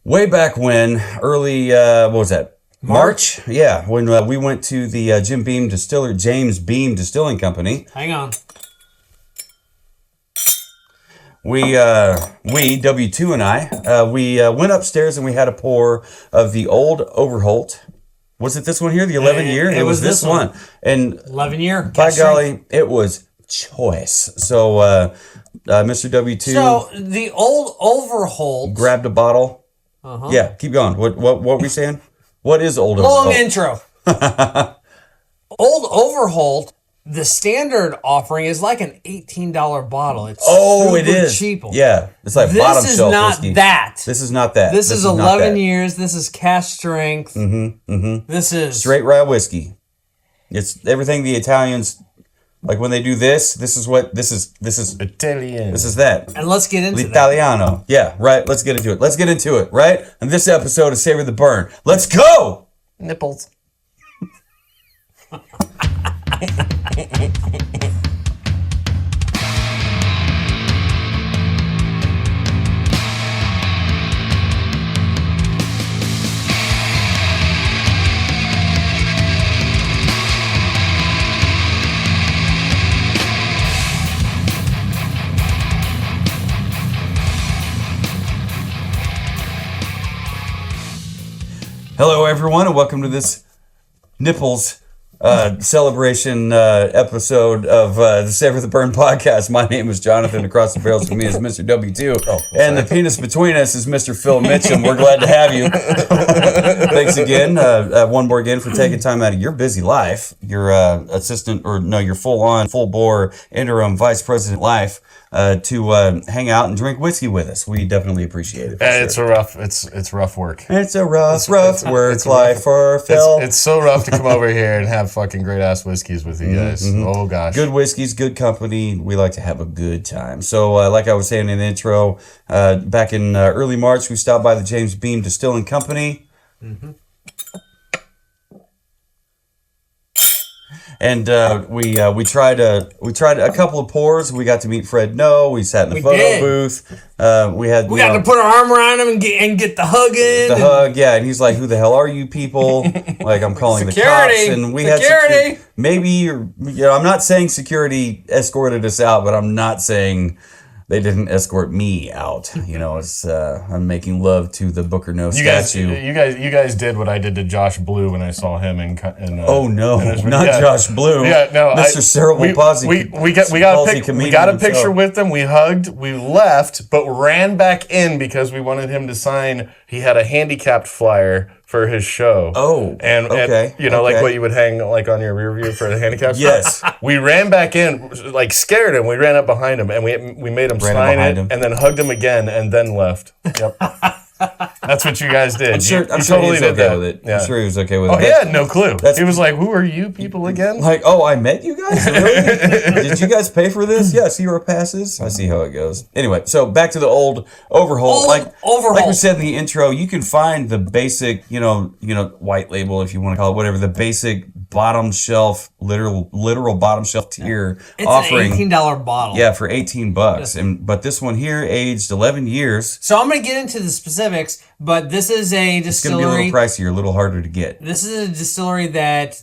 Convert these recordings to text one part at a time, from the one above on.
way back when, early, what was that? March? Yeah, when we went to the James Beam Distilling Company. Hang on. We W2 and I, we went upstairs and we had a pour of the Old Overholt. Was it this one here, the 11 year? It was this one. And 11 year. By golly, it was choice. So, Mr. W2. So, the Old Overholt. Grabbed a bottle. Uh-huh. Yeah, keep going. What were we saying? What is Old Overholt? Long intro. Old Overholt, the standard offering is like an $18 bottle. It's super cheap. Yeah, it's like bottom shelf whiskey. This is not that. This is not that. This is 11 years. This is Cask Strength. This is straight rye whiskey. It's everything the Italians like when they do this. This is Italian. This is that. And let's get into L'Italiano. Yeah, right. Let's get into it. Right. And this episode of Savor the Burn. Let's go. Nipples. Hello, everyone, and welcome to this Nipples celebration episode of the Savor the Burn podcast. My name is Jonathan. Across the barrel from me is Mr. W2. And the penis between us is Mr. Phil Mitchum. We're glad to have you. Thanks again, one more again, for taking time out of your busy life, your your full bore interim vice president life, to hang out and drink whiskey with us. We definitely appreciate it. It's rough work. It's a rough work life for Phil. It's so rough to come over here and have fucking great ass whiskeys with you guys. Oh gosh. Good whiskeys, good company. We like to have a good time. So like I was saying in the intro, back in early March, we stopped by the James Beam Distilling Company. And we tried a couple of pours. We got to meet Fred No. We sat in the photo booth. We got to put our arm around him and get the hug in. The hug, yeah. And he's like, "Who the hell are you people?" Like, I'm calling the cops. And we had security. Maybe, I'm not saying security escorted us out, but I'm not saying they didn't escort me out. It's I'm making love to the Booker No statue. You guys did what I did to Josh Blue when I saw him in oh no, not Josh Blue. Yeah, no, Mr. Cerebral Palsy. We got a picture with him. We hugged. We left, but ran back in because we wanted him to sign. He had a handicapped flyer for his show. Oh, and okay. Like what you would hang like on your rear view for the handicap. Yes. We ran back in, like scared him. We ran up behind him and we made him sign it, and then hugged him again, and then left. Yep. That's what you guys did. I'm sure he totally did that. With it. Yeah. I'm sure he was okay with it. Oh, he had no clue. He was like, "Who are you people again?" Like, "Oh, I met you guys? Really? Did you guys pay for this?" Yes, Euro passes. I see how it goes. Anyway, so back to the Old Overholt. Like we said in the intro, you can find the basic, white label, if you want to call it, whatever, the basic bottom shelf, literal bottom shelf tier offering. It's an $18 bottle. Yeah, for $18. But this one here, aged 11 years. So I'm going to get into the specifics, but this is a distillery. It's going to be a little pricier, a little harder to get. This is a distillery that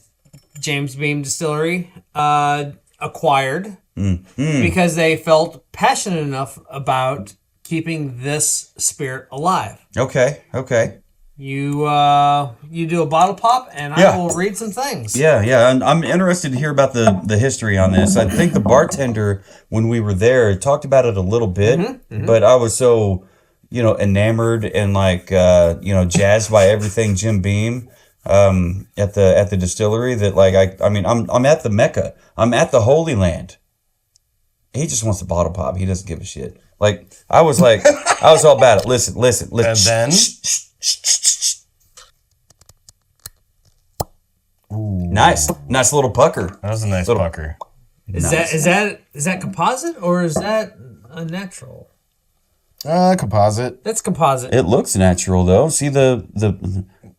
James Beam Distillery acquired because they felt passionate enough about keeping this spirit alive. Okay. You do a bottle pop, and I will read some things. Yeah. And I'm interested to hear about the history on this. I think the bartender, when we were there, talked about it a little bit, but I was so, enamored and jazzed by everything Jim Beam at the distillery that I'm at the Mecca. I'm at the Holy Land. He just wants the bottle pop. He doesn't give a shit. I was all about it. Listen. And then? Ooh. Nice little pucker. That was a nice pucker. Is that composite or is that a natural? Composite. That's composite. It looks natural though. See the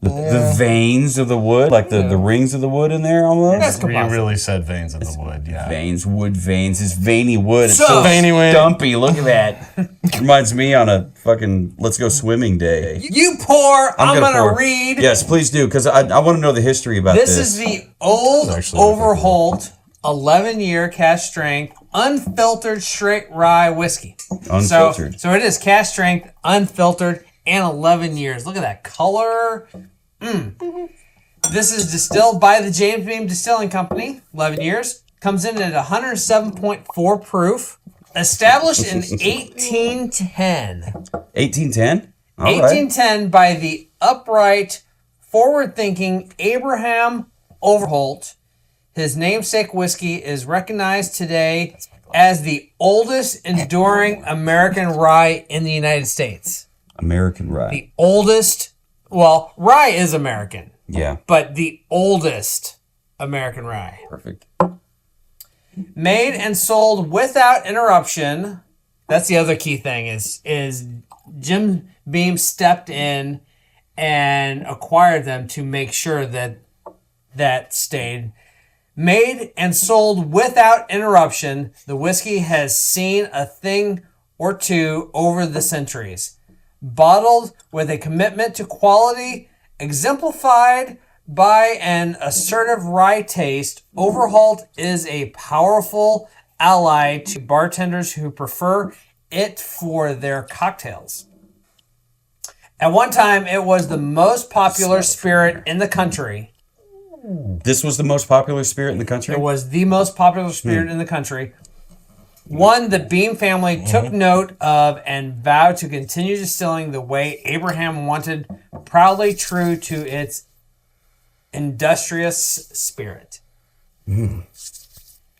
the veins of the wood, like the rings of the wood in there almost. You really said veins of the wood, yeah. Veins, wood veins. It's veiny wood. It's So- so Veiny wood. stumpy. Look at that. Reminds me on a fucking let's go swimming day. You pour. I'm gonna pour. read. Yes, please do, because I want to know the history about this. This is the Old Overholt 11-year cask strength unfiltered straight rye whiskey. Unfiltered. So it is cask strength unfiltered and 11 years. Look at that color. This is distilled by the James Beam Distilling Company. 11 years. Comes in at 107.4 proof. Established in 1810. 1810. 1810 by the upright, forward-thinking Abraham Overholt. His namesake whiskey is recognized today as the oldest enduring American rye in the United States. American rye. The oldest, well, rye is American, Yeah. but the oldest American rye. Perfect. Made and sold without interruption. That's the other key thing is Jim Beam stepped in and acquired them to make sure that stayed. Made and sold without interruption, the whiskey has seen a thing or two over the centuries. Bottled with a commitment to quality, exemplified by an assertive rye taste, Overholt is a powerful ally to bartenders who prefer it for their cocktails. At one time, it was the most popular spirit in the country. This was the most popular spirit in the country? It was the most popular spirit in the country. One the Beam family took note of and vowed to continue distilling the way Abraham wanted, proudly true to its industrious spirit.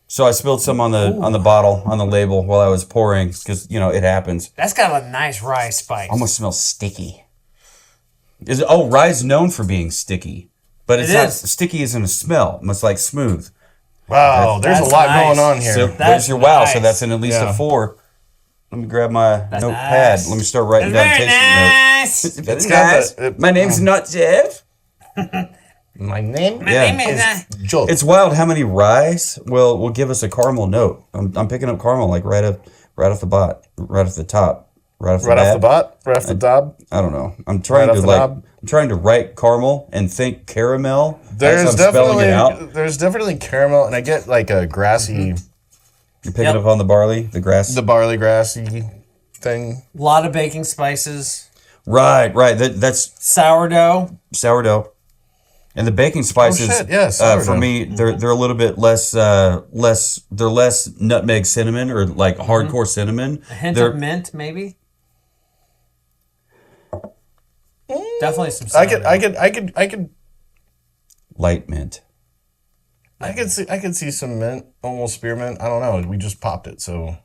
So I spilled some on the bottle, on the label while I was pouring, because, it happens. That's got a nice rye spice. Almost smells sticky. Rye's known for being sticky. But it's not sticky isn't a smell. It's like smooth. Wow, there's a lot going on here. So there's your wow. So that's at least a 4. Let me grab my notepad. Let me start writing down tasting notes. It's got My name's not Jeff. My name is Joel. It's wild how many ryes will give us a caramel note. I'm picking up caramel like right off the top, right off the top. I don't know. I'm trying to write caramel and think caramel. There's definitely caramel, and I get like a grassy. You're picking up on the barley, the grass, the barley grassy thing. A lot of baking spices. Right. That's sourdough. And the baking spices, for me, they're a little bit less. They're less nutmeg cinnamon or like hardcore cinnamon. A hint of mint, maybe. Definitely some sourdough. I could. Light mint. I could see some mint, almost spearmint. I don't know. We just popped it, so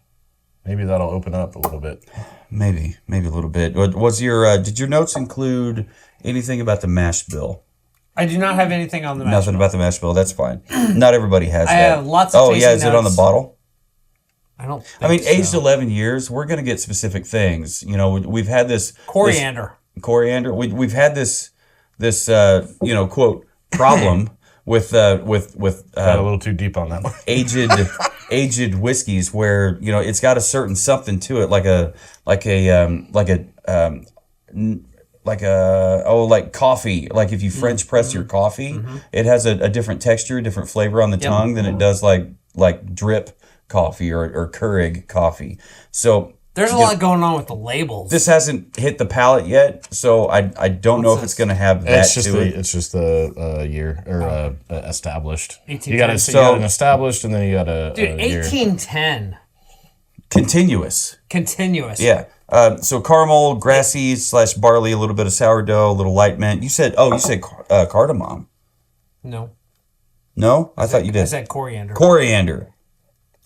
maybe that'll open up a little bit. Maybe a little bit. Did your notes include anything about the mash bill? I do not have anything on the mash Nothing bill. about the mash bill. That's fine. Not everybody has that. I have lots of tasting is it on the notes. bottle? I don't think aged 11 years, we're going to get specific things. We've had this... Coriander. We've had this quote, problem with Got a little too deep on that one. aged whiskeys where, it's got a certain something to it, like coffee. Like if you French press your coffee, it has a different texture, different flavor on the tongue than it does like drip coffee or Keurig coffee. So there's a lot going on with the labels. this hasn't hit the palate yet, so I don't know if it's going to have that to it. It's just the year or established. 1810. You got an established, and then you got a Dude, year. 1810. Continuous. Yeah. So caramel, grassy / barley, a little bit of sourdough, a little light mint. You said cardamom. No. No? I thought you did. I said coriander. Coriander.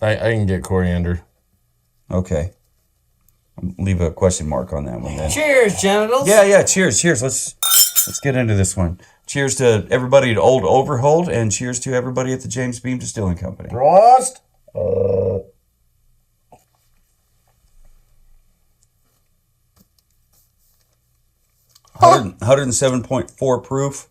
I can get coriander. Okay. Leave a question mark on that one then. Cheers, genitals. Yeah. Cheers. Let's get into this one. Cheers to everybody at Old Overholt, and cheers to everybody at the James Beam Distilling Company. Prost. 107.4 proof.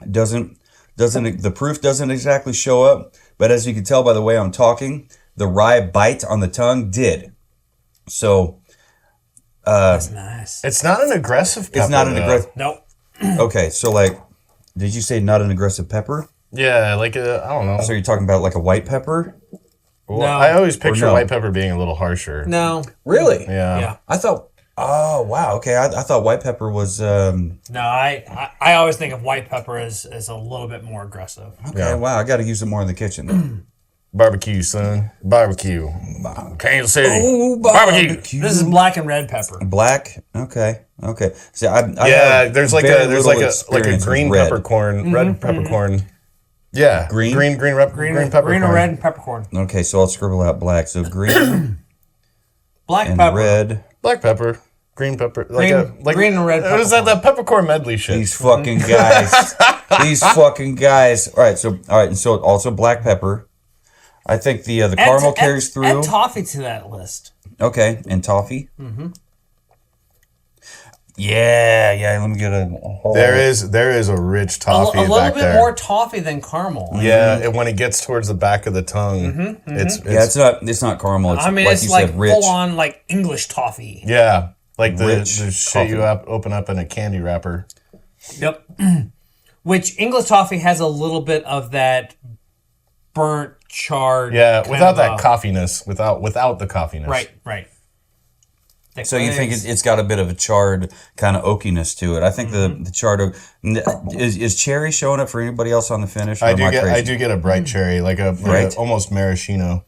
The proof doesn't exactly show up, but as you can tell by the way I'm talking, the rye bite on the tongue did. So That's nice. It's not an aggressive pepper. it's not an aggressive. Nope. Okay, so like, did you say not an aggressive pepper? Yeah, like I don't know. So you're talking about like a white pepper? Well, No. I always picture no? white pepper being a little harsher. No. Really? Yeah. I thought. Oh wow. Okay, I thought white pepper was. No, I always think of white pepper as a little bit more aggressive. Okay. Yeah. Wow, I got to use it more in the kitchen. Barbecue, son. Barbecue. Kansas City. Oh, barbecue. This is black and red pepper. Black. Okay. See, I Yeah, have there's like very a little like a experience with green red. peppercorn, red peppercorn. Yeah, Green? green peppercorn. Green or red peppercorn. Okay, so I'll scribble out black. So green Black and pepper. red. Black pepper, green pepper, Green and red It was that peppercorn medley shit. These fucking guys. These fucking guys. All right. So also black pepper. I think the caramel carries through. Add toffee to that list. Okay, and toffee. Mm-hmm. Yeah. Let me get a whole. There is a rich toffee A little back bit there. more toffee than caramel. Yeah, and when it gets towards the back of the tongue, it's it's not caramel. It's I mean, like it's you like said, rich. full on like English toffee. yeah, like the Rich shit toffee. you open up in a candy wrapper. Yep. Which English toffee has a little bit of that burnt, charred. Yeah, kind without of that coffiness, without the coffiness. Right. Thick So you think legs. it's got a bit of a charred kind of oakiness to it? I think the charred oak is cherry showing up for anybody else on the finish? Or I am do crazy? get a bright cherry, like a almost maraschino.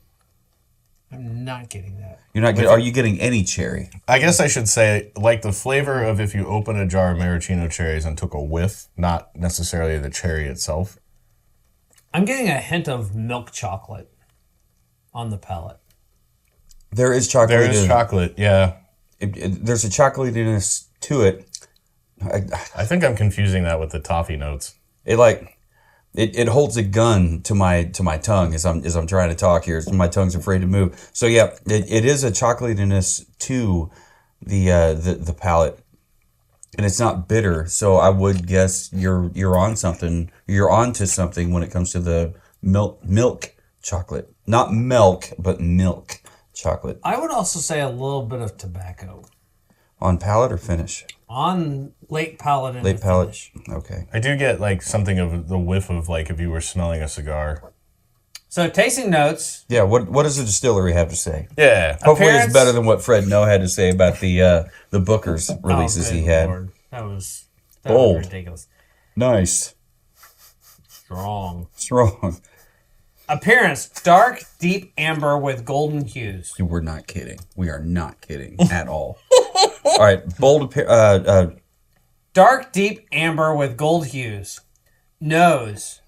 I'm not getting that. You're not getting. Are you getting any cherry? I guess I should say, like the flavor of if you open a jar of maraschino cherries and took a whiff, not necessarily the cherry itself. I'm getting a hint of milk chocolate on the palate. There is chocolate. There is chocolate, yeah. There's a chocolatiness to it. I think I'm confusing that with the toffee notes. It holds a gun to my tongue as I'm trying to talk here. So my tongue's afraid to move. So yeah, it is a chocolatiness to the palate, and it's not bitter. So I would guess you're on something. You're onto something when it comes to the milk chocolate, not milk, but milk chocolate. I would also say a little bit of tobacco On palate or finish? on late palate and Late the palate. finish. Okay. I do get like something of the whiff of like if you were smelling a cigar. So tasting notes. Yeah. What does the distillery have to say? Yeah. Hopefully, Appearance- it's better than what Fred No had to say about the Booker's releases Oh, he good had. Lord. That was Bold. ridiculous. Nice. Strong. Strong. Appearance: dark, deep amber with golden hues. We're not kidding. We are not kidding at all. All right. Bold. Dark, deep amber with gold hues. Nose: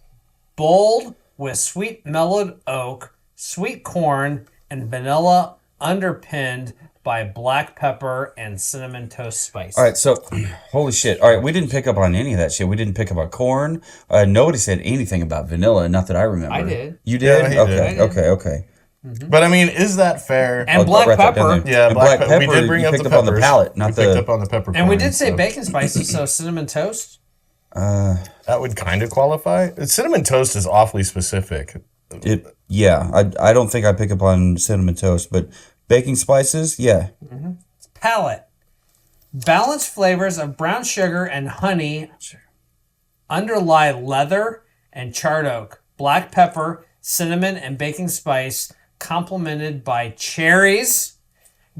bold with sweet mellowed oak, sweet corn, and vanilla, underpinned by black pepper and cinnamon toast spice. All right. So, holy shit. All right. We didn't pick up on any of that shit. We didn't pick up on corn. Nobody said anything about vanilla. Not that I remember. I did. You did? Yeah, he Okay. did. Okay. But I mean, is that fair? And I'll black write that down pepper. there. Yeah, And black black pepper. We pepper, did bring you up picked the up on the peppers. palate, not we picked the- up on the peppercorn. And we did say so bacon spices, so cinnamon toast. that would kind of qualify. Cinnamon toast is awfully specific. I don't think I pick up on cinnamon toast, but baking spices, yeah. Palate: balanced flavors of brown sugar and honey underlie leather and charred oak, black pepper, cinnamon, and baking spice, complemented by cherries,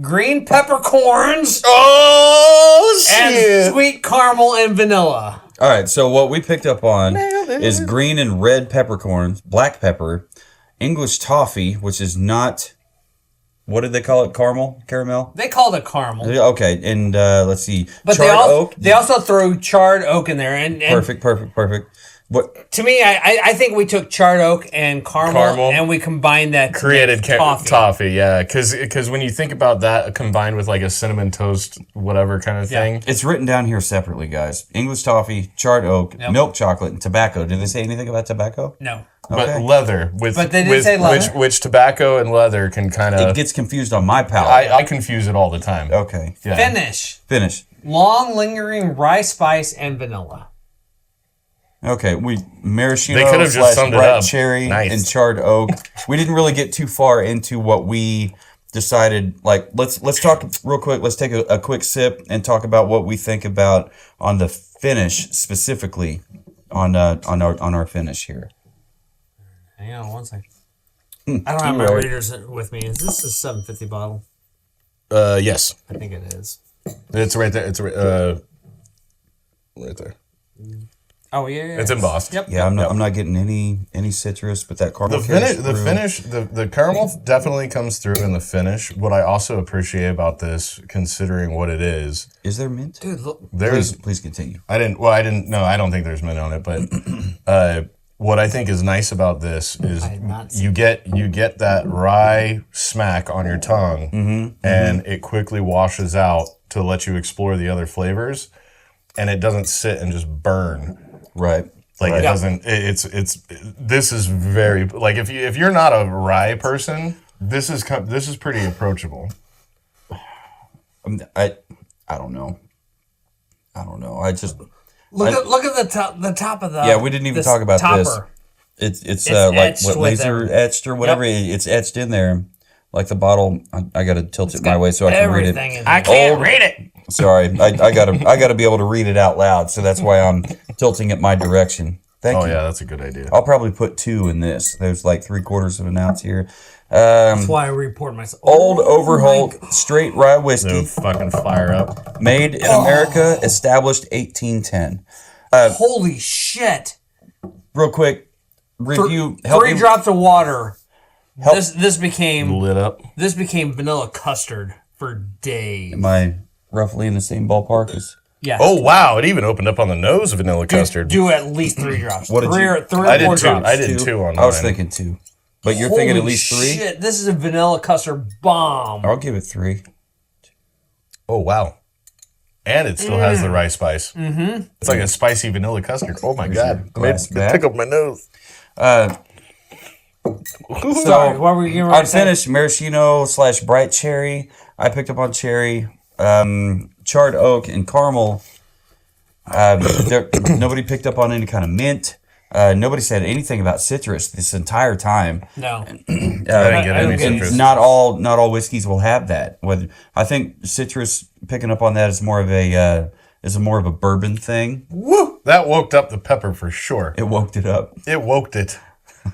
green peppercorns, Oh and sweet caramel and vanilla. All right, so what we picked up on is green and red peppercorns, black pepper, English toffee, which is not, what did they call it? Caramel? They called it caramel, Okay, and let's see, but charred oak. they also threw charred oak in there. And Perfect. What? to me, I think we took charred oak and caramel. And we combined that to created make toffee, yeah. Because when you think about that combined with like a cinnamon toast, whatever kind of thing. It's written down here separately, guys. English toffee, charred oak, milk chocolate, and tobacco. Did they say anything about tobacco? No. But Okay. leather But they did say leather. which tobacco and leather can kind It of. gets confused on my palate. I confuse it all the time. Okay. Yeah. Finish. Finish. long lingering rye spice and vanilla. Okay, maraschino They could have just summed it bright up. cherry Nice. and charred oak. We didn't really get too far into what we decided. Like, let's talk real quick. Let's take a quick sip and talk about what we think about on the finish specifically on our finish here. Hang on one second. I don't have my readers with me. Is this a 750 bottle? Yes. I think it is. It's right there. It's right there. Oh yeah. It's embossed. Yep. Yeah, I'm not getting any citrus, but that caramel. The caramel definitely comes through in the finish. What I also appreciate about this, considering what it is there mint? Dude, look. Please continue. I don't think there's mint on it, but what I think is nice about this is you get that rye smack on your tongue, and it quickly washes out to let you explore the other flavors, and it doesn't sit and just burn. Right. Like it doesn't. It's. This is very like if you're not a rye person, this is pretty approachable. I don't know. I just Look at the top of the. Yeah, we didn't even talk about topper. this. It's like what laser etched or whatever. Yep. It's etched in there. Like the bottle, I got to tilt it my way so I can read it. I can't read it. Sorry, I gotta be able to read it out loud. So that's why I'm tilting it my direction. Thank you. Oh yeah, that's a good idea. I'll probably put 2 in this. There's like 3/4 of an ounce here. That's why I report myself. Old Overholt straight rye whiskey. No fucking fire up. Made in America, established 1810. Holy shit! Real quick review. 3 drops of water. This became Lit up. This became vanilla custard for days. Am I roughly in the same ballpark as? Yeah. Oh wow! It even opened up on the nose, vanilla custard. Do at least 3 drops. What did three you- or 3 I or did 4 two. drops. I did 2 on mine. I was thinking 2, but you're thinking at least 3. Shit, this is a vanilla custard bomb. I'll give it 3. Oh wow! And it still has the rye spice. Mm-hmm. It's like a spicy vanilla custard. Oh my god! It tickled my nose. Sorry, what were you going to On finish, maraschino / bright cherry. I picked up on cherry, charred oak, and caramel. Nobody picked up on any kind of mint. Nobody said anything about citrus this entire time. No. I didn't get any citrus. Not all whiskeys will have that. I think citrus picking up on that is more of a bourbon thing. Woo! That woke up the pepper for sure. It woke it up. It woked it.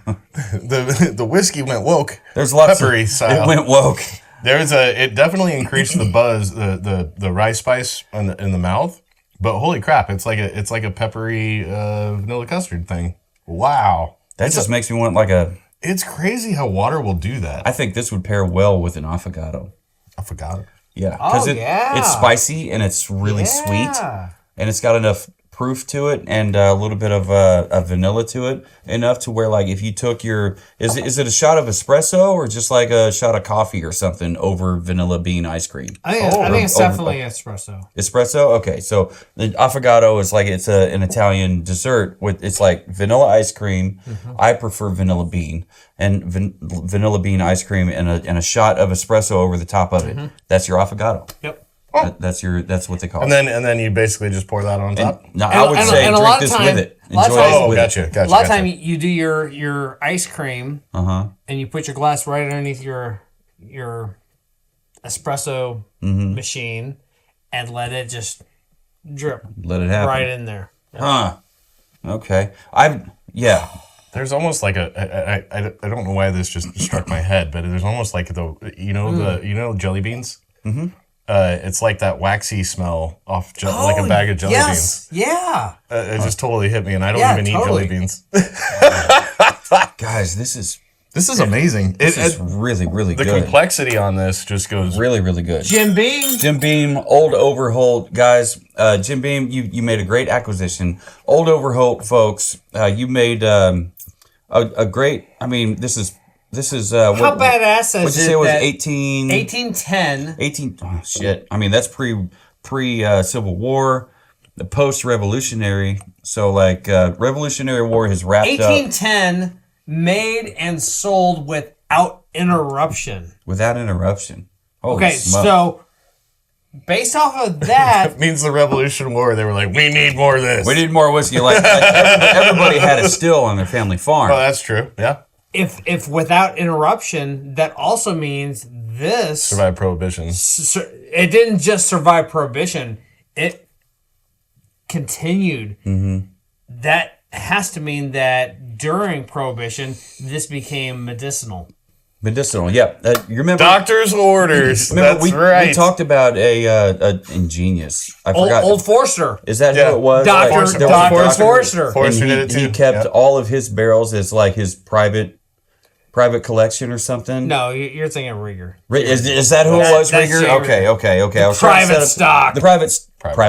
the whiskey went woke. There's lots peppery of style. It went woke. It definitely increased the buzz, the rye spice in the mouth. But holy crap, it's like a peppery vanilla custard thing. Wow. That just makes me want like a. It's crazy how water will do that. I think this would pair well with an affogato. I forgot it. Yeah, because it's spicy and it's really sweet, and it's got enough proof to it and a little bit of a vanilla to it, enough to where like if you took your is it a shot of espresso or just like a shot of coffee or something over vanilla bean ice cream? I think it's definitely espresso. Espresso, okay. So the affogato is like it's an Italian dessert with it's like vanilla ice cream. Mm-hmm. I prefer vanilla bean and vanilla bean ice cream and a shot of espresso over the top of it. That's your affogato. Yep. That's what they call it. And then you basically just pour that on top. I would say drink this with it. Enjoy it with it. Gotcha. A lot of time you do your ice cream, and you put your glass right underneath your espresso machine, and let it just drip. Let it happen right in there. Huh? Okay. There's almost like I don't know why this just struck my head, but there's almost like the jelly beans. Mm-hmm. It's like that waxy smell off like a bag of jelly beans. Yeah. It just totally hit me, and I don't even eat jelly beans. Guys, this is amazing. This is really, really the good. The complexity on this just goes really, really good. Jim Beam, Old Overholt, guys. Jim Beam, you made a great acquisition. Old Overholt, folks, you made a great. I mean, this is how badass is it? What'd you say it was 1810? 18. Oh shit! I mean, that's pre Civil War, the post Revolutionary. So like Revolutionary War has wrapped 1810 made and sold without interruption. Without interruption. Holy okay, smoke. so based off of that, It means the Revolution War. They were like, we need more of this. We need more whiskey. Like everybody had a still on their family farm. Oh, that's true. Yeah. if without interruption, that also means this Survive Prohibition. It didn't just survive Prohibition; it continued. That has to mean that during Prohibition, this became medicinal. Medicinal, yeah. You remember? Doctor's orders. Remember That's right. we talked about a ingenious. I forgot. Old Forester. Is that Yeah. who it was? Dr. There was a Dr. doctor, Forester. Forester and did it too. he kept Yep. all of his barrels as like his private collection or something. No, you're thinking Rieger. Is that who it was, That's Rieger? Rieger. Okay. I was trying to Private set up stock. The private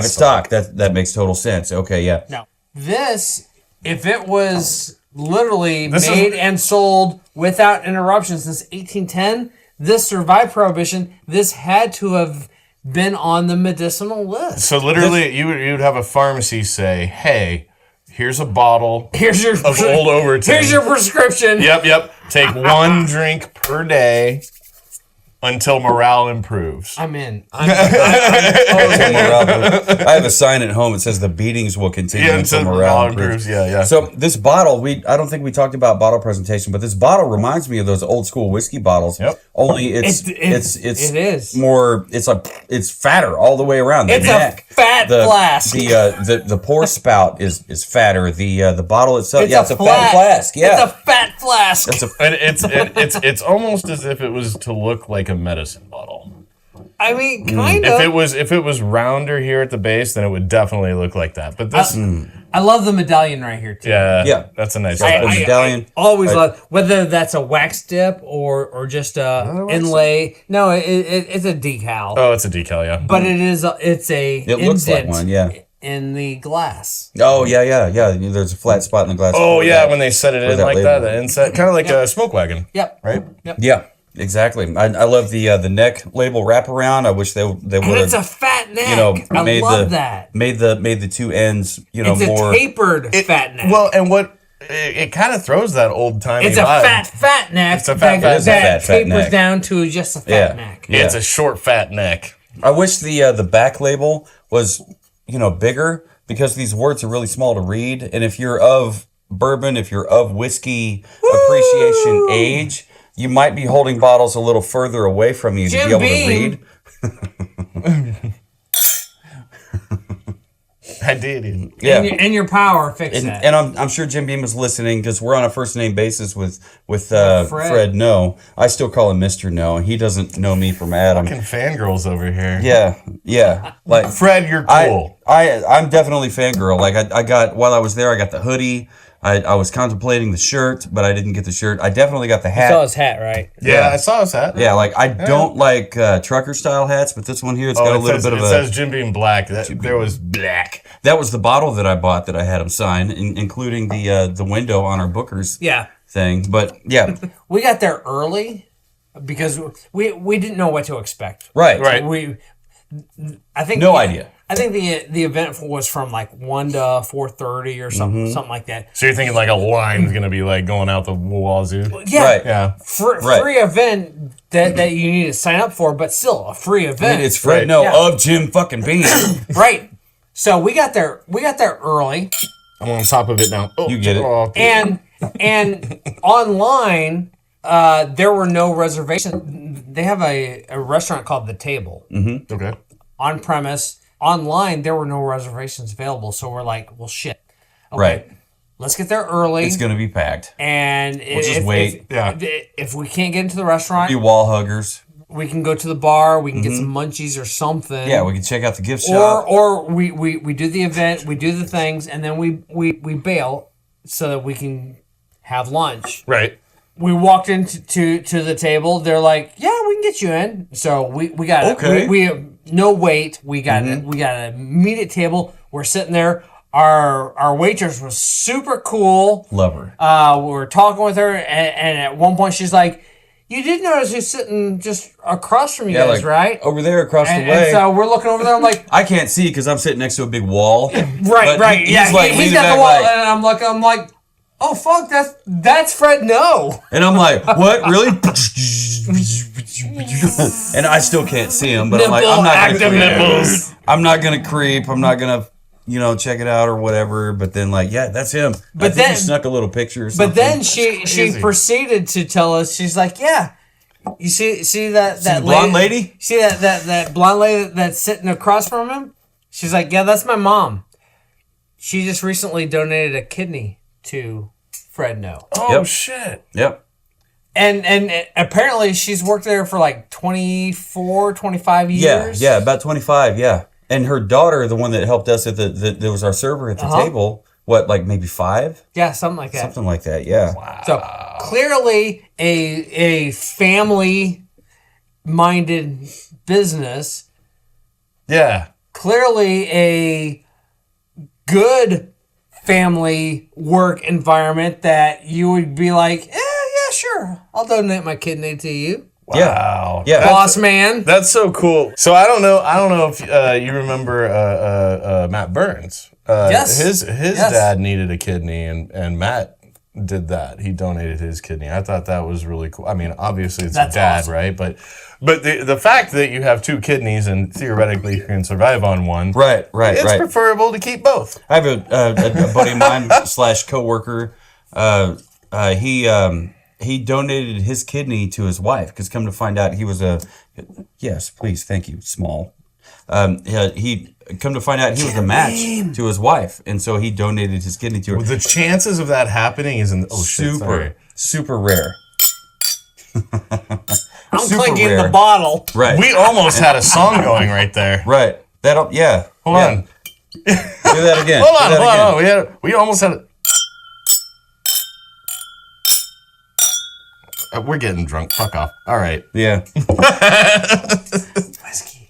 stock. stock. That makes total sense. Okay, yeah. No, this, if it was literally This made is- and sold without interruption since 1810, this survived Prohibition. This had to have been on the medicinal list. So literally, you would have a pharmacy say, hey, here's a bottle Here's your of Old Overton. Here's your prescription. Yep. Take one drink per day until morale improves. I'm in. I have a sign at home that says the beatings will continue until morale improves. Yeah. So this bottle, I don't think we talked about bottle presentation, but this bottle reminds me of those old school whiskey bottles. Yep. Only it's It is. more. It's fatter all the way around. The It's neck, a fat flask. The pour spout is fatter. The bottle itself, it's a flat fat flask. Yeah, It's a fat flask. And it's almost as if it was to look like a medicine bottle. I mean, kind of. If it was rounder here at the base, then it would definitely look like that. But this, I love the medallion right here too. Yeah. that's a nice. The medallion. I always love whether that's a wax dip or just a inlay. No, it's a decal, Oh, it's a decal, yeah. but it's a It looks like indent one. Yeah. in the glass. Oh yeah. There's a flat spot in the glass. Oh yeah, when they set it in that like label. that, the inset, kind of like a smoke wagon, Yep. right? Yeah, exactly. I love the neck label wraparound. I wish they would And it's a have fat neck. I made love that. made the two ends It's more a tapered fat neck. Well, and what it kind of throws that old timey. it's a fat neck. It's a fat- that, it is a that fat tapers neck. down to just a fat Yeah. neck. Yeah, it's a short fat neck. I wish the back label was bigger because these words are really small to read. And if you're of bourbon, if you're of whiskey appreciation age, you might be holding bottles a little further away from you to Jim be able Beam. to read. I did. Yeah. And your power fix that. And I'm sure Jim Beam is listening because we're on a first name basis with Fred No. I still call him Mr. No, and he doesn't know me from Adam. Fucking fangirls over here. Yeah. Like Fred, you're cool. I'm definitely fangirl. Like I got while I was there, I got the hoodie. I was contemplating the shirt, but I didn't get the shirt. I definitely got the hat. You saw his hat, right? Yeah, I saw his hat. Yeah, like I don't like trucker style hats, but this one here, it's got a little bit of it a. says Jim Beam Black. There was black. That was the bottle that I bought that I had him sign, including the window on our Booker's thing. But yeah, We got there early because we didn't know what to expect. right. I think No idea. I think the event was from like 1 to 4:30 or something like that. So you're thinking like a line's gonna be like going out the wazoo? Yeah, Right. Yeah. Free event that you need to sign up for, but still a free event. I mean, it's Fred Right. No Yeah. of Jim fucking Beam. right. So we got there early, I'm on top of it now. Oh, You get it. oh, and online there were no reservations. They have a restaurant called The Table okay. on premise. Online there were no reservations available, so we're like, well, shit. Okay, Right. let's get there early. It's gonna be packed. And just wait. If we can't get into the restaurant, Be wall huggers. we can go to the bar. We can get some munchies or something. Yeah, we can check out the gift shop. Or we do the event, we do the things, and then we bail so that we can have lunch. Right. We walked into to the table. They're like, "Yeah, we can get you in." So we got it. Okay. We no wait. We got it. We got an immediate table. We're sitting there. Our waitress was super cool. Love her. We were talking with her, and at one point she's like, "You did notice who's sitting just across from you guys, like, right?" over there across And, the way. and so we're looking over there. I'm like, I can't see because I'm sitting next to a big wall. right. He's Yeah, like he's leaning got back the wall, like- and I'm like, oh fuck, that's Fred. No. And I'm like, what? Really? and I still can't see him, but Nipple I'm not active gonna nipples. I'm not gonna creep. I'm not gonna check it out or whatever. But then that's him. But I think then he snuck a little picture or something. But then she proceeded to tell us, she's like, yeah. You see that blonde lady? See that blonde lady that's sitting across from him? She's like, yeah, that's my mom. She just recently donated a kidney to Fred No. Oh, shit. Yep. And apparently she's worked there for like 24, 25 years. Yeah, about 25, yeah. And her daughter, the one that helped us at there was our server at the table, maybe 5? Yeah, something like that. Something like that, yeah. Wow. So clearly a family-minded business. Yeah. Clearly a good family work environment that you would be like, yeah, sure, I'll donate my kidney to you. Wow. Yeah. Boss man. That's so cool. So I don't know if you remember Matt Burns. Yes. His dad needed a kidney, and Matt did that. He donated his kidney. I thought that was really cool. I mean, obviously it's That's a dad, awesome. right? But the fact that you have 2 kidneys and theoretically you can survive on one, Right. it's preferable to keep both. I have a buddy of mine / coworker. He donated his kidney to his wife because come to find out he was yes, please, thank you, small. He come to find out he was a match to his wife, and so he donated his kidney to her. Well, the chances of that happening is super rare. I'm super clinking rare. the bottle. Right. We almost had a song going right there. Right. Hold on. Do that again. Hold on. We almost had. We're getting drunk. Fuck off. All right. Yeah. Whiskey.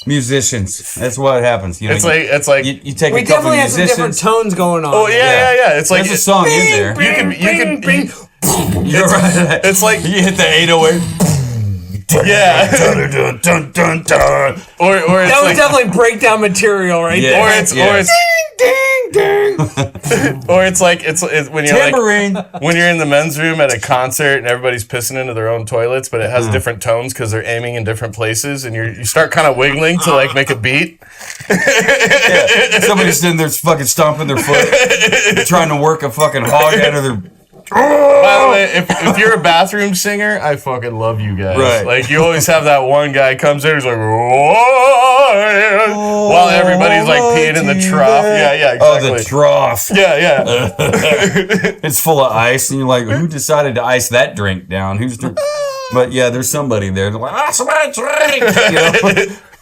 Musicians. That's what happens. It's like you take We a couple definitely of have some different musicians. tones going on. Oh yeah. It's like There's a song in there. You can. You're right. It's like you hit the 808. yeah. Dun, dun, dun, dun. Or it's That was like, definitely breakdown material right Yeah. there. or it's Ding, ding. or it's like it's when you're Tambourine. when you're in the men's room at a concert and everybody's pissing into their own toilets, but it has different tones because they're aiming in different places, and you start kind of wiggling to like make a beat. Somebody's sitting there fucking stomping their foot, trying to work a fucking hog out of their. By the way, if you're a bathroom singer, I fucking love you guys. Right. Like you always have that one guy comes in who's like, "Whoa," while everybody's like peeing in the trough. Yeah, exactly. Oh, the trough. Yeah. It's full of ice, and you're like, who decided to ice that drink down? But yeah, there's somebody there. They're like, somebody drink. You know?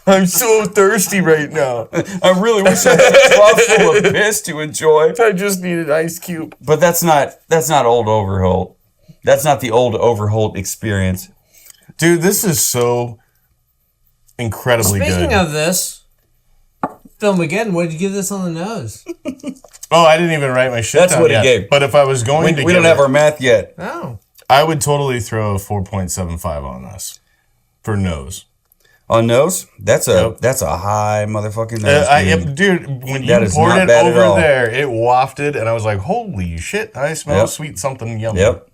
I'm so thirsty right now. I really wish I had a trough full of piss to enjoy. I just need an ice cube. But that's not Old Overholt. That's not the Old Overholt experience. Dude, this is so incredibly good. Speaking of this, film again, what did you give this on the nose? Oh, I didn't even write my shit That's down what he yet. gave. But if I was going to We don't have our math yet. Oh. I would totally throw a 4.75 on this for nose. On nose? That's a high motherfucking nose. Dude, when you That is poured not it bad at over all. there, it wafted, and I was like, holy shit, I smell Yep. sweet something yummy. Yep.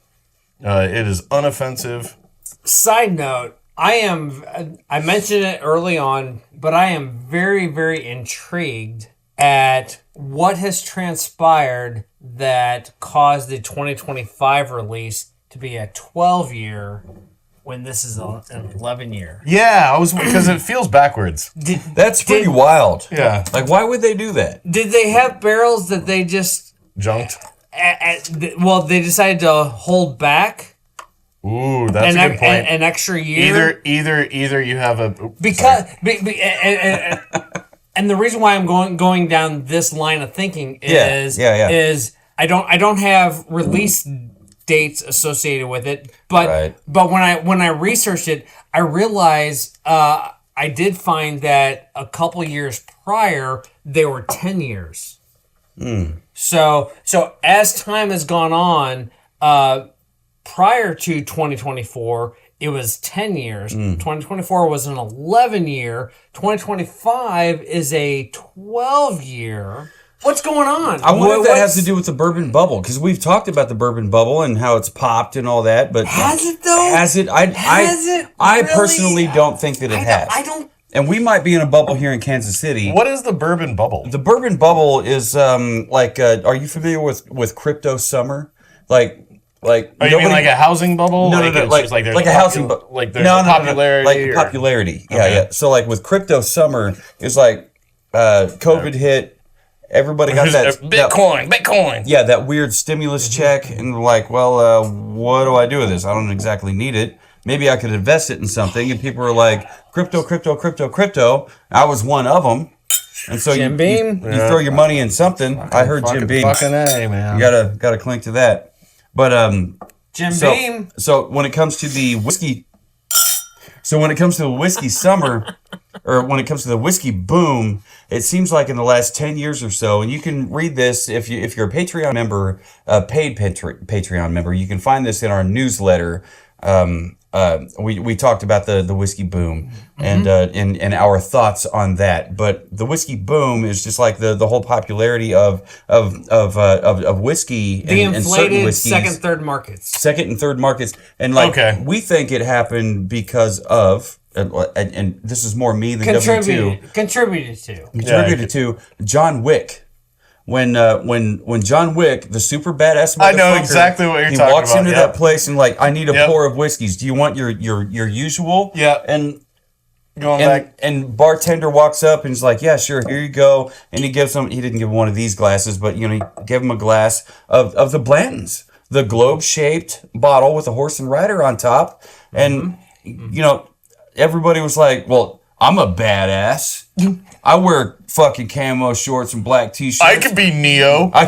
It is unoffensive. Side note, I mentioned it early on, but I am very, very intrigued at what has transpired that caused the 2025 release to be a 12-year when this is an 11-year. Yeah, because it feels backwards. That's pretty wild. Yeah. Like, why would they do that? Did they have barrels that they just... Junked. they decided to hold back Ooh, that's a good point. an extra year? Either you have a... Because and the reason why I'm going down this line of thinking is I don't have release dates associated with it, but when I researched it, I realized I did find that a couple years prior they were 10 years. So as time has gone on, prior to 2024, it was 10 years. 2024 was an 11-year. 2025 is a 12-year. What's going on? I wonder if that has to do with the bourbon bubble, because we've talked about the bourbon bubble and how it's popped and all that. But has it though? Has it? I personally don't think that it has. I don't. And we might be in a bubble here in Kansas City. What is the bourbon bubble? The bourbon bubble is are you familiar with crypto summer? Like you mean like a housing bubble? No, like a housing bubble. Like there's popularity. Like popularity. Yeah. So like with crypto summer, it's like COVID hit. Everybody got that Bitcoin. Yeah, that weird stimulus check, and like, well, what do I do with this? I don't exactly need it. Maybe I could invest it in something. And people were like, crypto. I was one of them. And so Jim Beam. You throw your money in something. I heard Jim Beam. Fucking A, man. You gotta clink to that. But Jim Beam. So when it comes to the whiskey, summer, or when it comes to the whiskey boom, it seems like in the last 10 years or so, and you can read this if you're a Patreon member, paid Patreon member, you can find this in our newsletter. We talked about the whiskey boom and our thoughts on that. But the whiskey boom is just like the whole popularity of whiskey the and certain whiskeys. Second and third markets. And we think it happened because of and this is more me than W2. Contributed to John Wick. When John Wick, the super badass motherfucker, I know exactly what you're talking about. He walks into that place and like, I need a pour of whiskeys. Do you want your usual? Yeah. And bartender walks up and he's like, yeah, sure, here you go. And he gives him, he didn't give him one of these glasses, but he gave him a glass of the Blanton's, the globe-shaped bottle with a horse and rider on top. And everybody was like, well, I'm a badass. I wear fucking camo shorts and black t-shirts. I could be Neo. I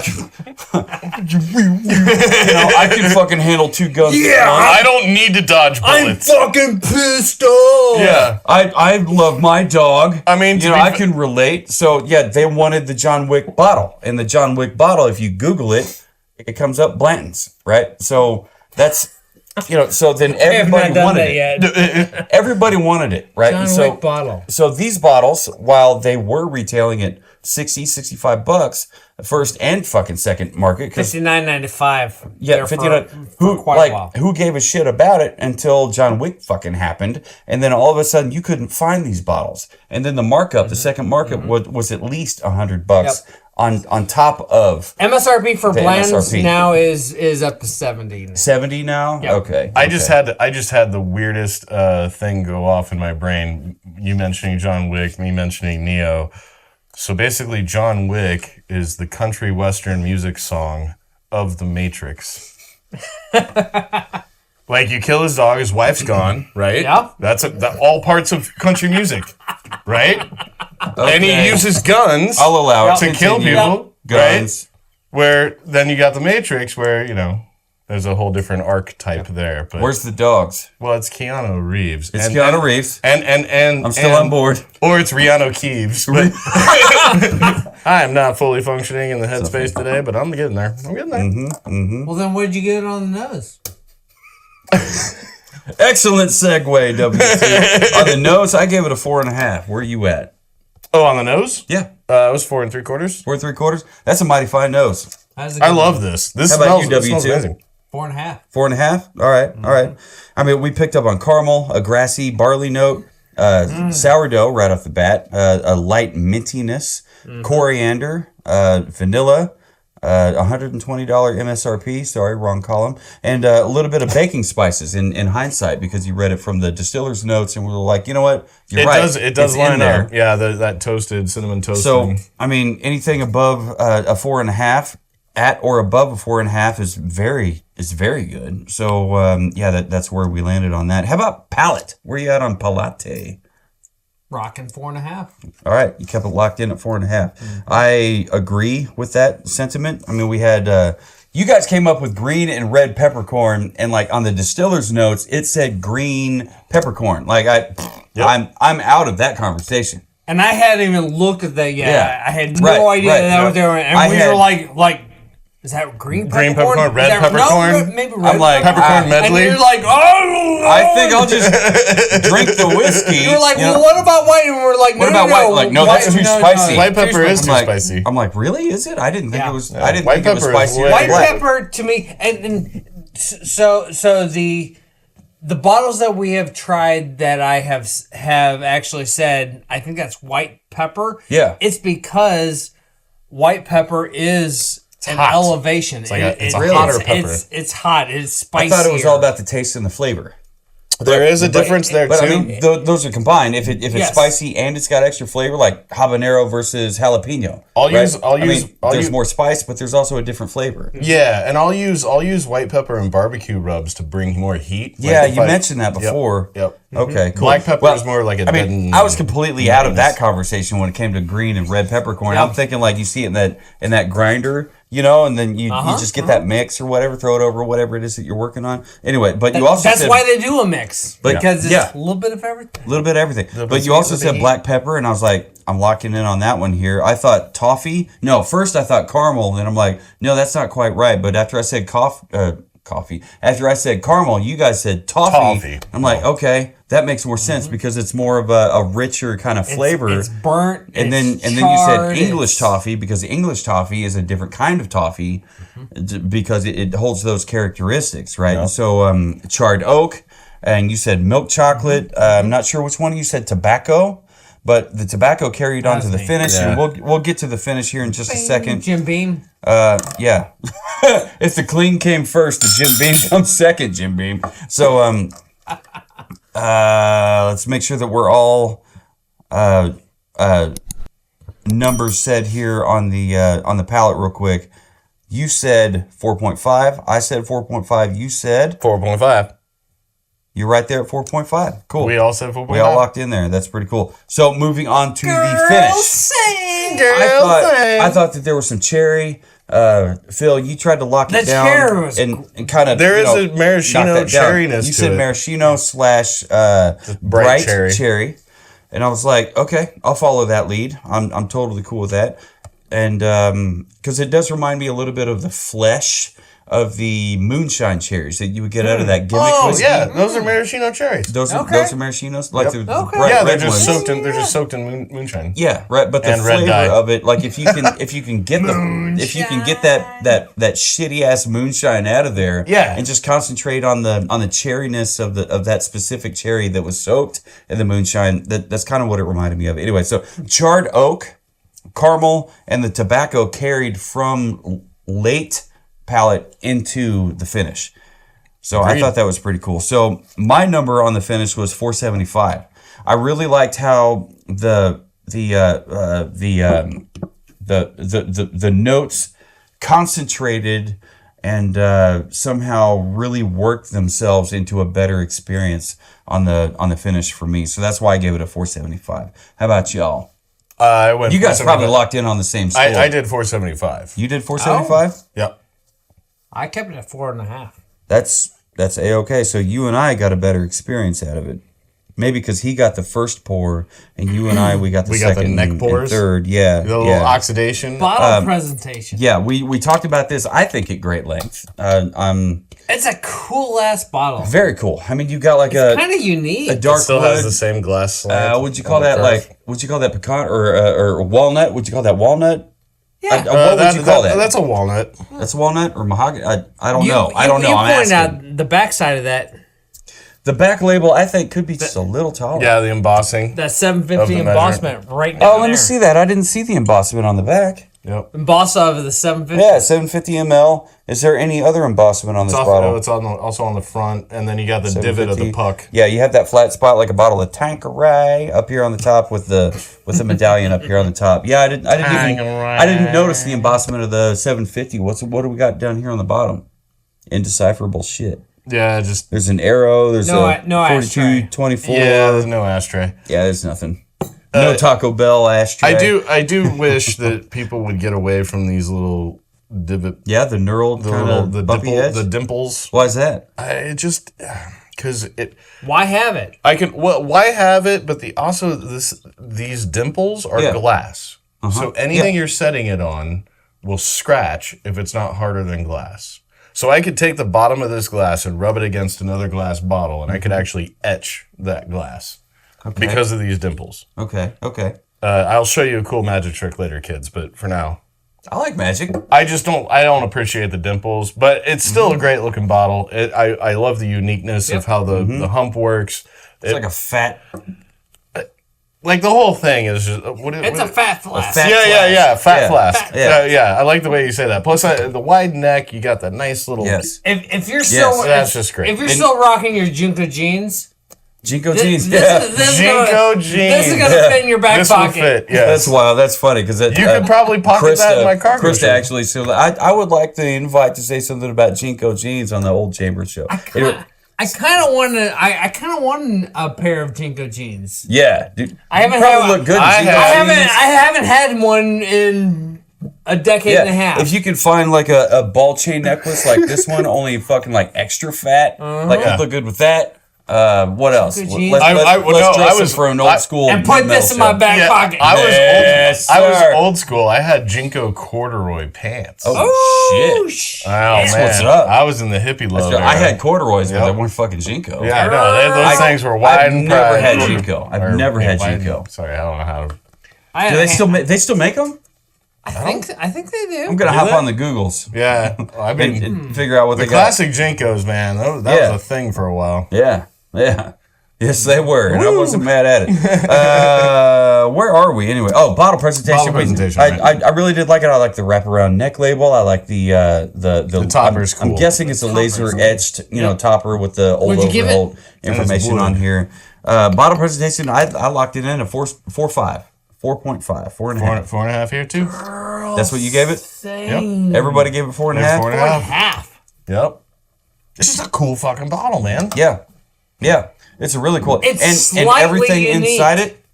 can fucking handle two guns. Yeah, I don't need to dodge bullets. I'm fucking pissed off. Yeah, I love my dog. I mean, I can relate. So yeah, they wanted the John Wick bottle, and the John Wick bottle, if you Google it, it comes up Blanton's, right? So that's. So then everybody wanted it. Everybody wanted it, right? John Wick bottle. So these bottles, while they were retailing at $65, first and fucking second market, $59.95. Yeah, $59. Who gave a shit about it until John Wick fucking happened, and then all of a sudden you couldn't find these bottles, and then the markup, the second markup was at least $100. Yep. On top of MSRP for blends now is up to 70. 70 now? Yep. Okay. I just had the weirdest thing go off in my brain. You mentioning John Wick, me mentioning Neo. So basically, John Wick is the country western music song of The Matrix. Like, you kill his dog, his wife's gone, right? Yeah. That's all parts of country music, right? Okay. And he uses guns. I'll allow it to kill people, guns. Right? Where then you got The Matrix, where there's a whole different archetype there. But where's the dogs? Well, it's Keanu Reeves. It's Keanu Reeves. And I'm still on board. Or it's Rihanna Keeves. I'm not fully functioning in the headspace today, but I'm getting there. Well, then where'd you get it on the nose? Excellent segue, W2. On the nose, I gave it a 4.5. Where are you at? Oh, on the nose? Yeah. It was 4 3/4. 4 3/4? That's a mighty fine nose. I love this. How about you, W2? 4.5. 4.5? All right. I mean, we picked up on caramel, a grassy barley note, sourdough right off the bat, a light mintiness, coriander, vanilla, $120 MSRP. Sorry, wrong column. And a little bit of baking spices in hindsight, because you read it from the distiller's notes and we were like, you know what? You're right. It does line up. Yeah, that toasted cinnamon toast. So, I mean, anything above a 4.5, at or above a 4.5 is very good. So, that's where we landed on that. How about palate? Where are you at on palate? Rocking 4.5. All right, you kept it locked in at 4.5. I agree with that sentiment. I mean, we had you guys came up with green and red peppercorn, and like on the distiller's notes, it said green peppercorn. Like I'm out of that conversation. And I hadn't even looked at that yet. Yeah. I had no idea that was there, and we were like Is that green Green peppercorn? peppercorn, red Is that- peppercorn? No, maybe red I'm like, Peppercorn And medley. you're like, oh! I think I'll just drink the whiskey. You were like, you know? well, what about white? And we're like, no, What about no, white? Like, no, that's too spicy. White pepper is too I'm like, spicy. I'm like, really? Is it? I didn't think Yeah. it was. I didn't White think it was pepper is spicy. way- White Black. pepper to me, and so the bottles that we have tried that I have actually said, I think that's white pepper. Yeah. It's because white pepper is an hot. elevation. It's like it's a hotter pepper. It's hot. It's spicy. I thought it was all about the taste and the flavor. There is a difference there But too. I mean, those are combined. If it's Yes. spicy and it's got extra flavor, like habanero versus jalapeno. I'll use there's use- more spice, but there's also a different flavor. Yeah, and I'll use white pepper and barbecue rubs to bring more heat. Yeah, Like if you I- mentioned that before. Yep. Okay, cool. Black pepper is more like a I mean, deadened- I was completely out of that conversation when it came to green and red peppercorn. I'm thinking like you see it in that grinder, and then you just get that mix or whatever, throw it over whatever it is that you're working on. Anyway, but you also That's said why they do a mix, because it's Yeah. a little bit of everything. a little bit of everything. bit But of you also sweet, a said bit of black pepper, and I was like, I'm locking in on that one here. I thought toffee. No, first I thought caramel, and I'm like, no, that's not quite right. But after I said coffee, after I said caramel, you guys said toffee. I'm like, okay, that makes more sense because it's more of a richer kind of flavor. It's burnt. And then you said charred, English toffee because English toffee is a different kind of toffee because it holds those characteristics, right? And so charred oak, and you said milk chocolate. I'm not sure which one you said tobacco, but the tobacco carried on to the finish, and we'll get to the finish here in just a second. Jim Beam. Yeah, if the clean came first, the Jim Beam comes second. Jim Beam. So let's make sure that we're all numbers said here on the palette real quick. You said 4.5. I said 4.5. You said 4.5. you're right there at 4.5. Cool. We all said 4.5. We all locked in there. That's pretty cool. So moving on to the finish. Sing, I thought that there was some cherry. Phil, you tried to lock it down cherry was and kind of There is a maraschino knock that down. cherryness You to said it. maraschino / bright cherry, and I was like, okay, I'll follow that lead. I'm totally cool with that, and because it does remind me a little bit of the flesh of the moonshine cherries that you would get out of that gimmick Oh whiskey. yeah, those are maraschino cherries. Those are maraschinos, like the Okay. bright Yeah, they're red just ones. soaked in moonshine. Yeah, right. But the And red flavor dye. of it, like if you can get that shitty ass moonshine out of there, Yeah. and just concentrate on the cherryness of that specific cherry that was soaked in the moonshine. That's kind of what it reminded me of. Anyway, so charred oak, caramel, and the tobacco carried from late palate into the finish. So I thought that was pretty cool. So my number on the finish was 475. I really liked how the notes concentrated and somehow really worked themselves into a better experience on the finish for me. So that's why I gave it a 475. How about y'all? I went. You guys 475. probably locked in on the same score. I did 475. You did 475? Yep. I kept it at 4.5. That's A-okay. So you and I got a better experience out of it. Maybe because he got the first pour, and you and I, we got the second got the neck and pours? third. Yeah. The little oxidation. Bottle presentation. Yeah, we talked about this, I think, at great length. It's a cool ass bottle. Very cool. I mean, you got like Kind of unique. a dark Still wood. has the same glass slant. Would you call on the that curve. would you call that pecan or walnut? Would you call that walnut? Yeah. What would you call that? That's a walnut. That's walnut or mahogany? I don't know. I don't know. You I'm pointed asking. out the backside of that. The back label, I think, could be just a little taller. Yeah, the embossing. That 750 Of the embossment right now. Oh, let me see that. I didn't see the embossment on the back. Yep. Emboss of the 750. Yeah, 750 ml. Is there any other embossment on this bottle? It's also on the front, and then you got the divot of the 750. puck. Yeah, you have that flat spot like a bottle of Tanqueray up here on the top with the medallion up here on the top. Yeah, I didn't notice the embossment of the 750. What do we got down here on the bottom? Indecipherable shit. Yeah, just There's an arrow. There's No a 42, ashtray. 24. yeah. There's no ashtray. Yeah, there's nothing. No Taco Bell ashtray. I do wish that people would get away from these little divot, Yeah, the knurled kind of bumpy edge. the dimples. Why is that? It just because it. Why have it? Why have it? But these dimples are Yeah. glass. So anything you're setting it on will scratch if it's not harder than glass. So I could take the bottom of this glass and rub it against another glass bottle, and I could actually etch that glass because of these dimples. Okay. I'll show you a cool magic trick later, kids, but for now. I like magic. I don't appreciate the dimples, but it's still a great looking bottle. I love the uniqueness of how the hump works. It's like a fat... Like the whole thing is just... It's a fat flask. Fat flask. Fat, yeah. I like the way you say that. Plus, the wide neck, you got that nice little... Yes. If you're still... That's just great. If you're still rocking your Junko jeans... Jinko jeans. Jinko jeans. This is going to fit in your back pocket. Fit, yes. That's wild. That's funny because you could probably pocket that in my cargo. Krista actually, so I would like the invite to say something about Jinko jeans on the Old Chamber show. I kind of want a pair of Jinko jeans. Yeah, dude. I haven't look good. I haven't had one in a decade and a half. If you could find like a ball chain necklace like this one, only fucking like extra fat, I'd look good with that. What else? Let's dress it for an old school. And put this in my back pocket. I was old school. I had Jinko corduroy pants. Oh shit! Oh man, what's up? I was in the hippie low. I had corduroys, but they weren't fucking Jinko. Yeah, no, those things were wide and never had Jinko. I've never had Jinko. Sorry, I don't know how to. Do they still make them? I think they do. I'm gonna hop on the Googles. Yeah, I mean, and figure out what they got. Classic Jinkos, man. That was a thing for a while. Yeah. Yes, they were, and I wasn't mad at it. Where are we anyway? Oh, bottle presentation. I really did like it. I like the wraparound neck label. I like the topper's cool. I'm guessing it's a laser etched, topper with the Old Overholt information on here. Bottle presentation. I locked it in at 4.5. 4.5 here too. That's what you gave it. Yep. Everybody gave it 4.5. 4.5. Yep. This is a cool fucking bottle, man. Yeah, it's a really cool. It's and everything unique. Inside it.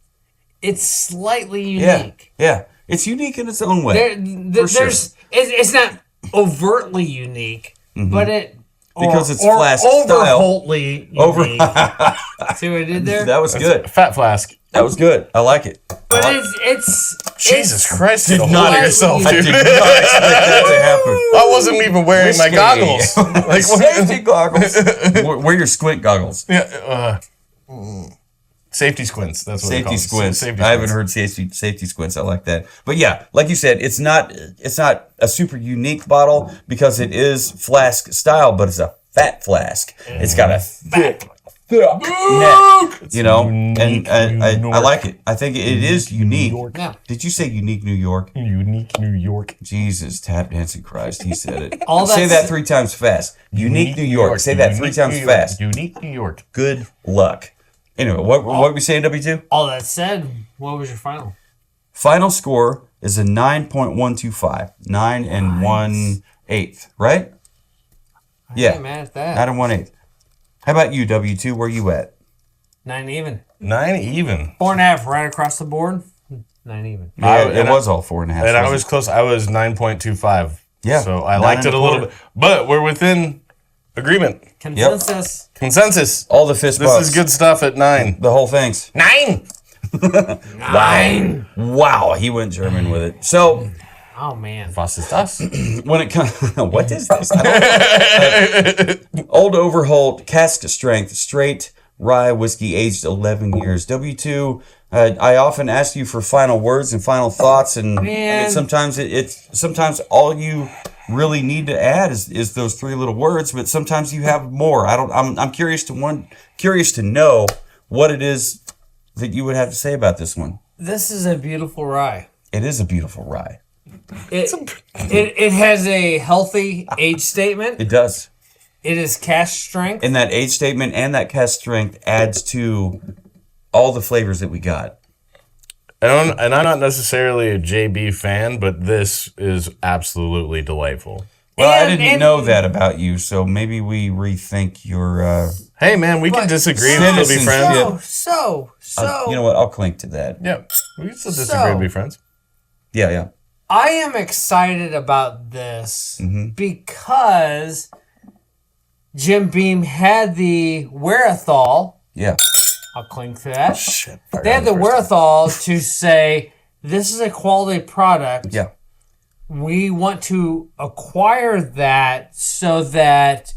It's slightly unique. Yeah. It's unique in its own way. It's not overtly unique, but because it's flask style. Overholtly unique. See what I did there? That was good. Fat flask. That was good. I like it. But it's Jesus Christ! Did not yourself, I dude. did not expect that to happen. I wasn't even wearing my goggles. Like safety goggles. Wear your squint goggles. Yeah. Safety squints. That's what safety squints. Safety I haven't heard safety squints. I like that. But yeah, like you said, it's not a super unique bottle because it is flask style, but it's a fat flask. It's got a thick neck, and I like it. I think it is unique. Yeah. Did you say unique New York? Unique New York. Jesus, tap dancing Christ, he said it. Say that 3 times fast. Unique New York. Say that 3 times fast. Unique New York. Good luck. Anyway, what are we saying, W2? All that said, what was your final? Final score is a 9.125. 9 and 1/8, right? I ain't mad at that. 9 and 1/8. How about you, W2? Where you at? 9 even. 9 even. 4.5 right across the board. 9 even. Yeah, it was all 4.5. And I was close. I was 9.25. Yeah. So I liked it a little bit. But we're within agreement. Consensus. Yep. Consensus. All the fist bumps. This is good stuff at 9. The whole thing's 9. 9. Wow, he went German with it. So, oh man, was ist das? When it comes, what is this? Old Overholt, Cask Strength, straight rye whiskey, aged 11 years. W2. I often ask you for final words and final thoughts, and sometimes sometimes all you really need to add is those 3 little words, but sometimes you have more. I'm curious to know what it is that you would have to say about this one. This is a beautiful rye. It is a beautiful rye. It has a healthy age statement. It does. It is cask strength. And that age statement and that cask strength adds to all the flavors that we got. And I'm not necessarily a JB fan, but this is absolutely delightful. Well, I didn't know that about you, so maybe we rethink your... Hey, man, we can disagree and still be friends. So. You know what? I'll clink to that. Yeah, we can still disagree and be friends. Yeah. I am excited about this because Jim Beam had the wherewithal. Yeah. I'll clink to that. Shit. They had the wherewithal to say, this is a quality product. Yeah. we want to acquire that so that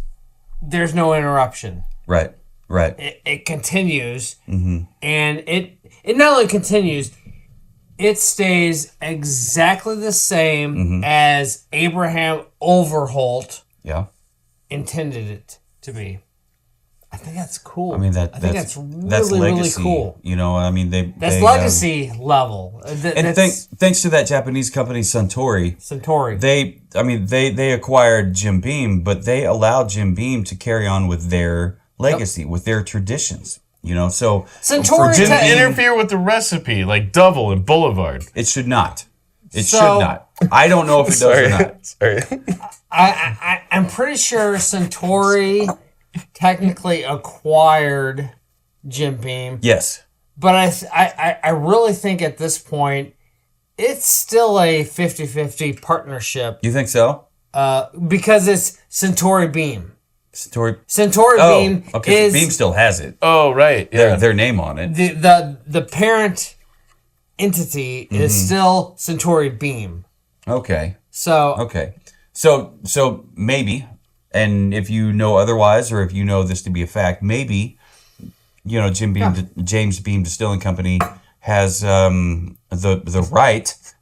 there's no interruption. Right. It continues, and it not only continues, it stays exactly the same as Abraham Overholt intended it to be. I think that's cool. I mean, that's really, legacy, really cool. You know, I mean, that's legacy level. And thanks to that Japanese company Suntory, they acquired Jim Beam, but they allowed Jim Beam to carry on with their legacy, with their traditions. You know, so Suntory didn't interfere with the recipe like Double and Boulevard. It should not. It should not. I don't know if it does or not. Sorry. I'm pretty sure Suntory technically acquired Jim Beam. Yes. But I really think at this point, it's still a 50-50 partnership. You think so? Because it's Suntory Beam. Suntory Beam is... Beam still has it. Oh, right. Yeah. Their name on it. The parent entity is still Suntory Beam. Okay. So maybe, and if you know otherwise, or if you know this to be a fact, maybe, you know, James Beam Distilling Company has the rights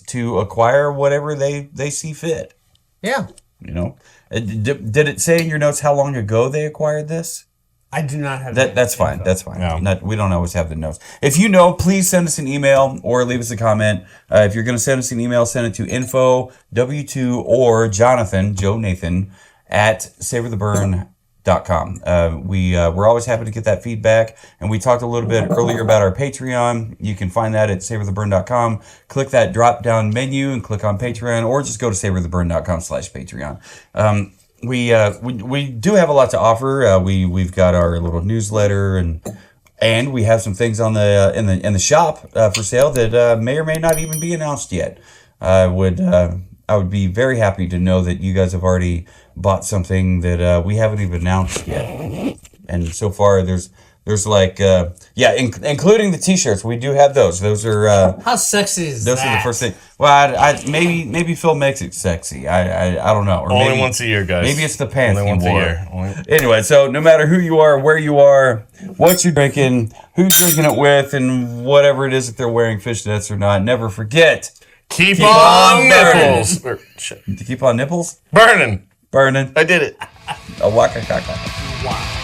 to acquire whatever they see fit. Yeah. You know, did it say in your notes how long ago they acquired this? I do not have that. That's fine. That's fine. Yeah. We don't always have the notes. If you know, please send us an email or leave us a comment. If you're going to send us an email, send it to info.w2 or Joe Nathan at savortheburn.com. We're always happy to get that feedback. And we talked a little bit earlier about our Patreon. You can find that at savortheburn.com. Click that drop down menu and click on Patreon, or just go to savortheburn.com/Patreon. We do have a lot to offer. We've got our little newsletter, and we have some things on the in the shop for sale that may or may not even be announced yet. I would be very happy to know that you guys have already bought something that we haven't even announced yet. And so far, there's like including the t-shirts. We do have those. Those are how sexy is those that? are the first thing. Well, I maybe Phil makes it sexy. I don't know. Or only maybe, once a year, guys. Maybe it's the pants only he once wore. A year. Anyway, so no matter who you are, where you are, what you're drinking, who's drinking it with, and whatever it is that they're wearing, fishnets or not, never forget. Keep on nipples. Keep on nipples? Burning. Burning. I did it. A waka kaka. Wow.